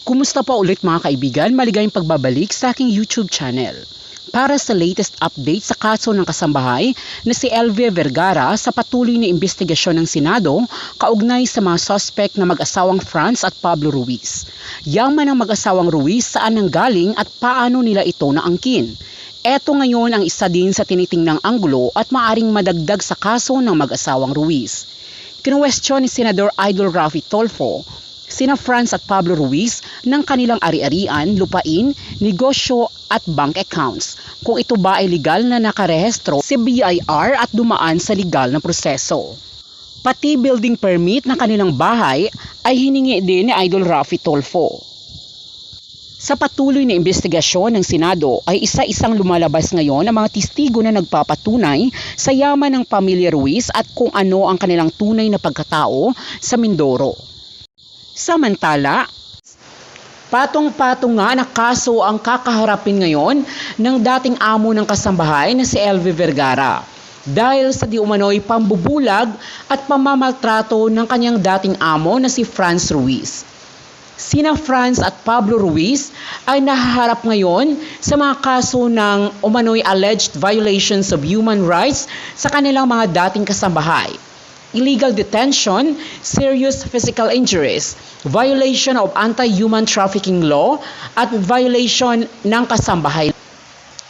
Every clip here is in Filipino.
Kumusta pa ulit mga kaibigan? Maligayang pagbabalik sa aking YouTube channel. Para sa latest update sa kaso ng kasambahay na si Elvie Vergara sa patuloy na investigasyon ng Senado kaugnay sa mga suspect na mag-asawang Franz at Pablo Ruiz. Yaman ng mag-asawang Ruiz saan nanggaling at paano nila ito naangkin. Ito ngayon ang isa din sa tinitingnang anggulo at maaring madagdag sa kaso ng mag-asawang Ruiz. Kinuwestiyon ni Senador Idol Raffy Tulfo sina Franz at Pablo Ruiz ng kanilang ari-arian, lupain, negosyo at bank accounts. Kung ito ba ay legal na nakarehistro sa BIR at dumaan sa legal na proseso. Pati building permit ng kanilang bahay ay hiningi din ni Idol Raffy Tulfo. Sa patuloy na investigasyon ng Senado ay isa-isang lumalabas ngayon ang mga testigo na nagpapatunay sa yaman ng pamilya Ruiz at kung ano ang kanilang tunay na pagkatao sa Mindoro. Samantala, patong-patong nga na kaso ang kakaharapin ngayon ng dating amo ng kasambahay na si Elvie Vergara dahil sa di umano'y pambubulag at pamamaltrato ng kanyang dating amo na si Franz Ruiz. Sina Franz at Pablo Ruiz ay nahaharap ngayon sa mga kaso ng umano'y alleged violations of human rights sa kanilang mga dating kasambahay. Illegal detention, serious physical injuries, violation of anti-human trafficking law, at violation ng kasambahay.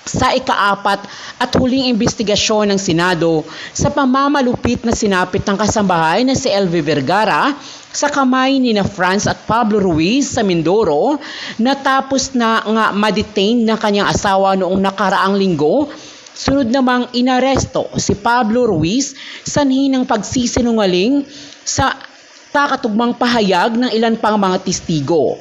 Sa ikaapat at huling investigasyon ng Senado sa pamamalupit na sinapit ng kasambahay na si Elvie Vergara sa kamay ni Franz at Pablo Ruiz sa Mindoro, natapos na nga ma-detain ng kanyang asawa noong nakaraang linggo. Sunod namang inaresto si Pablo Ruiz sanhi ng pagsisinungaling sa kakatugmang pahayag ng ilan pang mga testigo.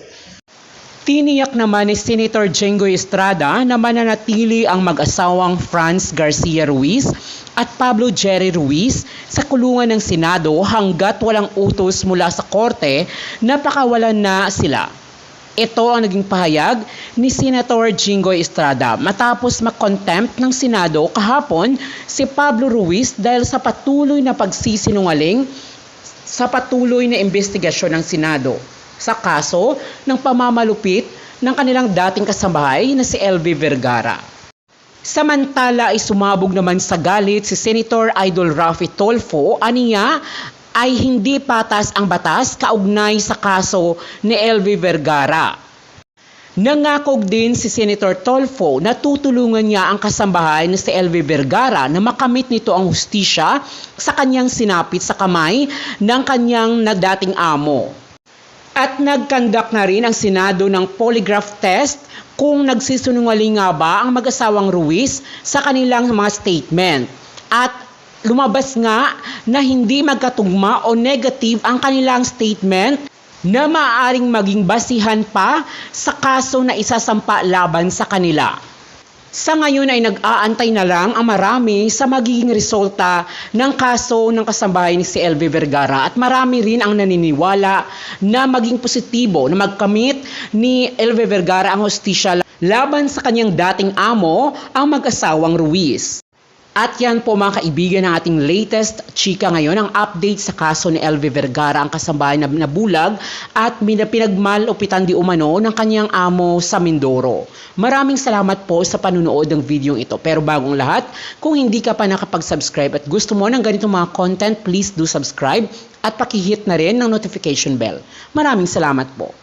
Tiniyak naman ni Senator Jinggoy Estrada na mananatili ang mag-asawang Franz Garcia Ruiz at Pablo Jerry Ruiz sa kulungan ng Senado hanggat walang utos mula sa korte na pakawalan na sila. Ito ang naging pahayag ni Senator Jinggoy Estrada matapos mag-contempt ng Senado kahapon si Pablo Ruiz dahil sa patuloy na pagsisinungaling sa patuloy na investigasyon ng Senado sa kaso ng pamamalupit ng kanilang dating kasambahay na si Elvie Vergara. Samantala ay sumabog naman sa galit si Senator Idol Raffy Tulfo aniya ay hindi patas ang batas kaugnay sa kaso ni Elvie Vergara. Nangakog din si Senator Tulfo na tutulungan niya ang kasambahay na si Elvie Vergara na makamit nito ang hustisya sa kanyang sinapit sa kamay ng kanyang dating amo. At nagkandak na rin ang Senado ng polygraph test kung nagsisinungaling nga ba ang mag-asawang Ruiz sa kanilang mga statement. At lumabas nga na hindi magkatugma o negative ang kanilang statement na maaaring maging basihan pa sa kaso na isasampa laban sa kanila. Sa ngayon ay nag-aantay na lang ang marami sa magiging resulta ng kaso ng kasambahay ni si Elvie Vergara at marami rin ang naniniwala na maging positibo na magkamit ni Elvie Vergara ang hustisya laban sa kanyang dating amo ang mag-asawang Ruiz. At yan po mga kaibigan ng ating latest chika ngayon, ang update sa kaso ni Elvie Vergara, ang kasambahay na nabulag at pinagmalupitan di umano ng kanyang amo sa Mindoro. Maraming salamat po sa panunood ng video ito. Pero bagong lahat, kung hindi ka pa nakapag-subscribe at gusto mo ng ganitong mga content, please do subscribe at pakihit na rin ng notification bell. Maraming salamat po.